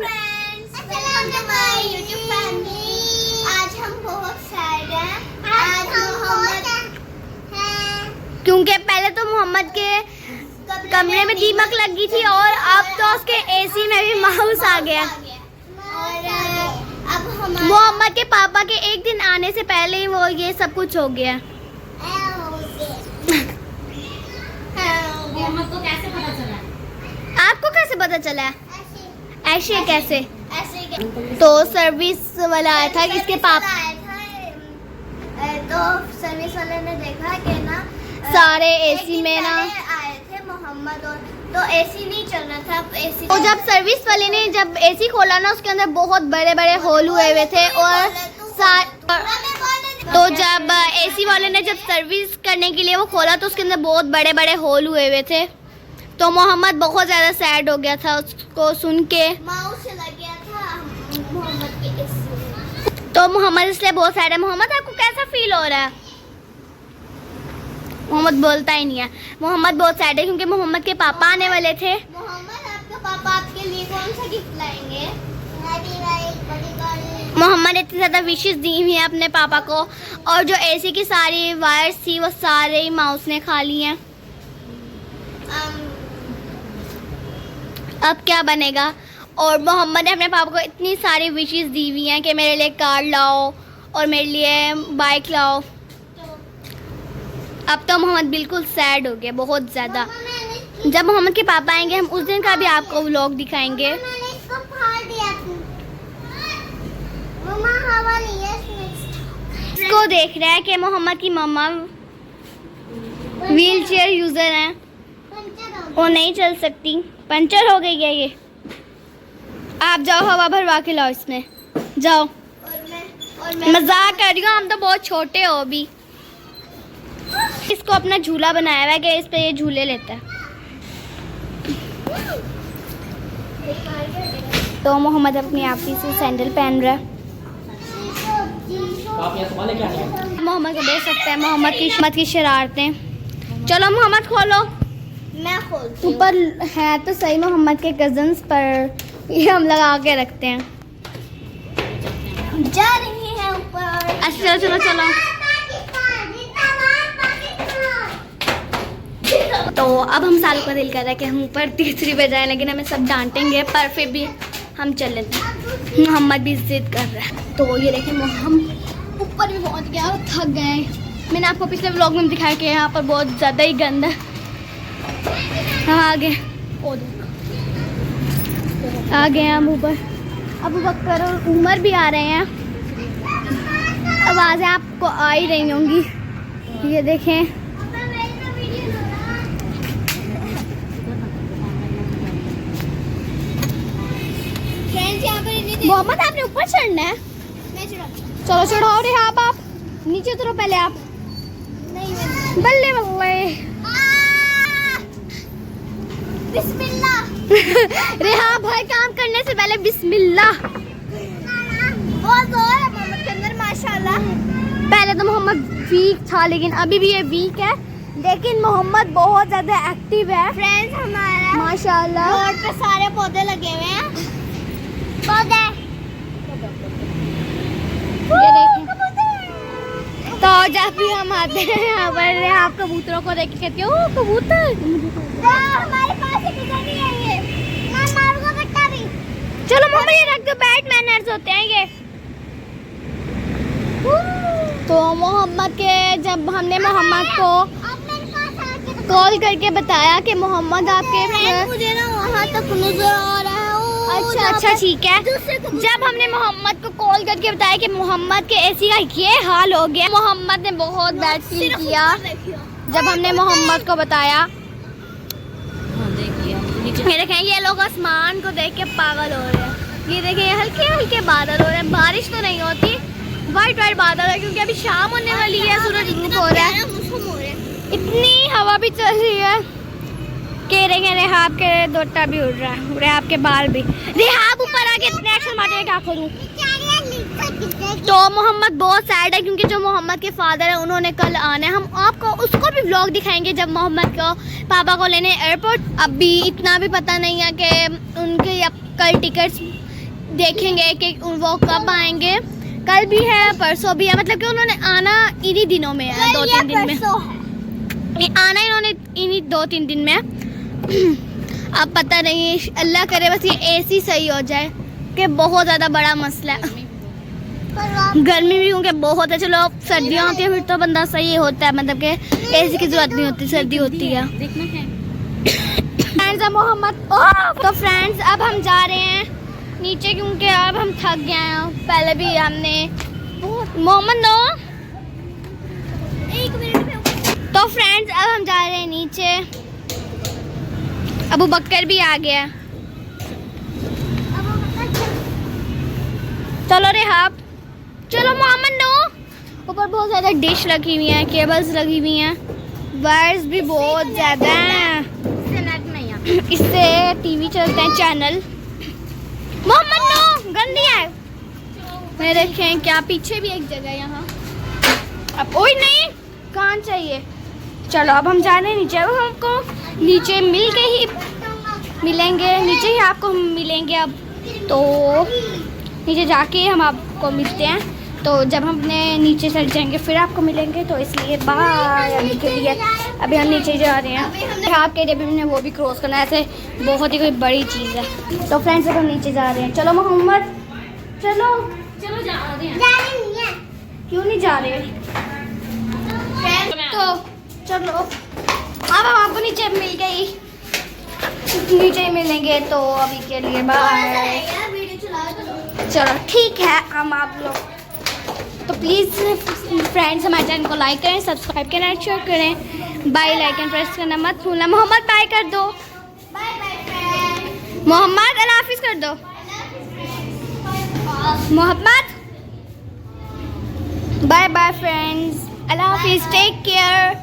Friends, welcome to my YouTube family. आज हम बहुत सैड हैं। आज मोहम्मद हैं क्योंकि पहले तो मोहम्मद के कमरे में दीमक लगी थी और अब तो उसके एसी में भी माउस आ गया। और अब मोहम्मद के पापा के एक दिन आने से पहले ही वो ये सब कुछ हो गया। मोहम्मद को कैसे पता चला? आपको कैसे पता चला? ऐसे कैसे? तो सर्विस वाला आया था इसके पापा, तो सर्विस वाले ने देखा कि ना सारे एसी में ना आए थे मोहम्मद, और तो एसी नहीं चल रहा था। एसी तो जब सर्विस वाले ने जब एसी खोला ना उसके अंदर बहुत बड़े बड़े होल हुए हुए थे। और तो जब एसी वाले ने जब सर्विस करने के लिए वो खोला तो उसके अंदर बहुत बड़े बड़े होल हुए हुए थे। तो मोहम्मद बहुत ज़्यादा सैड हो गया था उसको सुन के। माउस चला गया था मोहम्मद के एसी। तो मोहम्मद इसलिए बहुत सैड है। मोहम्मद आपको कैसा फील हो रहा है? मोहम्मद बोलता ही नहीं है। मोहम्मद बहुत सैड है क्योंकि मोहम्मद के पापा आने वाले थे। मोहम्मद आपका पापा आपके लिए कौन सा गिफ्ट लाएंगे? मोहम्मद इतनी ज़्यादा विशेष दी हुई है अपने पापा को, और जो एसी की सारी वायर्स थी वो सारे ही माउस ने खा ली हैं। अब क्या बनेगा? और मोहम्मद ने अपने पापा को इतनी सारी विशेस दी हुई हैं कि मेरे लिए कार लाओ और मेरे लिए बाइक लाओ। अब तो मोहम्मद बिल्कुल सैड हो गया, बहुत ज़्यादा। जब मोहम्मद के पापा आएंगे हम उस दिन का भी आपको व्लॉग दिखाएंगे। इसको देख रहा है कि मोहम्मद की मम्मा व्हील चेयर यूज़र हैं, वो नहीं चल सकती, पंचर हो गई है ये। आप जाओ हवा भरवा के लाओ इसमें, जाओ। मजाक कर रही हूँ, हम तो बहुत छोटे हो अभी। इसको अपना झूला बनाया हुआ है कि इस पे ये झूले लेता है। तो मोहम्मद अपनी आपी से सैंडल पहन रहा है। मोहम्मद को देख सकते हैं मोहम्मद की शरारतें। चलो मोहम्मद खोलो। मैं खोलती हूँ। ऊपर है तो सही मोहम्मद के कजन्स पर ये हम लगा के रखते हैं। जा रही है ऊपर। अच्छा चलो चलो। तो अब हम सालों का दिल कर रहा है कि हम ऊपर तीसरी बजाएं, लेकिन हमें सब डांटेंगे, पर फिर भी हम चल लेते हैं। मोहम्मद भी जिद कर रहा है। तो ये देखें हम ऊपर भी पहुंच गया और थक गए। मैंने आपको पिछले व्लॉग में दिखाया कि यहाँ पर बहुत ज़्यादा ही गंदा है। हम आ गए, आ गए हम ऊपर। अबू बकर और उमर भी आ रहे हैं। आवाज़ें आपको आ ही रही होंगी। ये देखें मोहम्मद आपने ऊपर चढ़ना है। चलो चढ़ाओ रे। आप नीचे उतरो पहले आप। नहीं बल्ले बल्ले। बिस्मिल्लाह। रेहा भाई काम करने से पहले बिस्मिल्लाह। बहुत जोर है मोहम्मद के अंदर माशाल्लाह। पहले तो मोहम्मद वीक था लेकिन अभी भी ये वीक है, लेकिन मोहम्मद बहुत ज्यादा एक्टिव है। फ्रेंड्स हमारा माशाल्लाह रोड पे सारे पौधे लगे हुए हैं। पौधे ये देखें। तो जब भी हम आते हैं यहाँ पर आप कबूतरों को देख के कहती हो कबूतर हमारे पास ही गुजर है ये। मारूंगा बेटा भी। चलो मम्मा ये रख दो, बैट मैनर्स होते हैं ये। तो मोहम्मद के जब हमने मोहम्मद को कॉल करके बताया कि मोहम्मद आपके मुझे ना वहाँ तक नजर आ रहा है। अच्छा अच्छा ठीक है। जब हमने मोहम्मद को कॉल करके बताया कि मोहम्मद के एसी का ये हाल हो गया, मोहम्मद ने बहुत बैड फील किया। जब हमने मोहम्मद को बताया, ये देखें ये लोग आसमान को देख के पागल हो रहे हैं। ये देखें हल्के हल्के बादल हो रहे हैं, बारिश तो नहीं होती, वाइट वाइट बादल है क्योंकि अभी शाम होने वाली है, सूरज डूब हो रहा है। इतनी हवा भी चल रही है कि रेहाब के दोटा भी उड़ रहा है, रेहाब के बाल भी। रेहाब ऊपर आके इतने एक्शन मारते क्या करूं। तो मोहम्मद बहुत सैड है क्योंकि जो मोहम्मद के फादर है उन्होंने कल आना है। हम आपको उसको भी व्लॉग दिखाएंगे जब मोहम्मद को पापा को लेने एयरपोर्ट। अभी इतना भी पता नहीं है कि उनके अब कल टिकट्स देखेंगे कि वो कब आएंगे। कल भी है, परसों भी है, मतलब कि उन्होंने आना इन्हीं दिनों में है, 2-3 दिन में आना इन्होंने इन्हीं 2-3 दिन में। अब पता नहीं, अल्लाह करे बस ये एसी सही हो जाए, कि बहुत ज़्यादा बड़ा मसला है। गर्मी भी क्योंकि बहुत है, चलो सर्दियाँ होती है फिर तो बंदा सही होता है, मतलब कि एसी की जरूरत नहीं होती, सर्दी होती है। फ्रेंड्स मोहम्मद, तो फ्रेंड्स अब हम जा रहे हैं नीचे क्योंकि अब हम थक गए हैं। पहले भी हमने मोहम्मद नो, एक मिनट में। तो फ्रेंड्स अब हम जा रहे हैं नीचे, अबू बकर भी आ गया। चलो रे आप, चलो मोहम्मद नो। ऊपर बहुत ज़्यादा डिश रखी हुई हैं, केबल्स लगी हुई हैं, वायर्स भी बहुत ज़्यादा हैं, इससे टीवी चलते हैं चैनल। मोहम्मद नो गंदी है। मैं देखें क्या पीछे भी एक जगह यहाँ, अब ओए नहीं कहाँ चाहिए। चलो अब हम जा रहे हैं नीचे, अब हमको नीचे मिल के ही मिलेंगे, नीचे ही आपको मिलेंगे। अब तो नीचे जाके हम आपको मिलते हैं, तो जब हम अपने नीचे चढ़ जाएंगे फिर आपको मिलेंगे, तो इसलिए बाय अभी के लिए अभी हम नीचे जा रहे हैं। आपके लिए भी हमने वो भी क्रॉस करना है, ऐसे बहुत ही कोई बड़ी चीज़ है। तो फ्रेंड्स अब हम नीचे जा रहे हैं। चलो मोहम्मद, चलो चलो जा रहे हैं। क्यों नहीं जा रहे? तो चलो अब हम आपको नीचे मिल गई, नीचे ही मिलेंगे, तो अभी के लिए बाय। चलो ठीक है, हम आप लोग तो प्लीज़ फ्रेंड्स हमारे चैनल को लाइक करें, सब्सक्राइब करें, शेयर करें, बेल आइकन प्रेस करना मत भूलना। मोहम्मद बाय कर दो, मोहम्मद अल्लाह हाफिज़ कर दो, मोहम्मद बाय बाय फ्रेंड्स, अल्लाह हाफिज़, टेक केयर।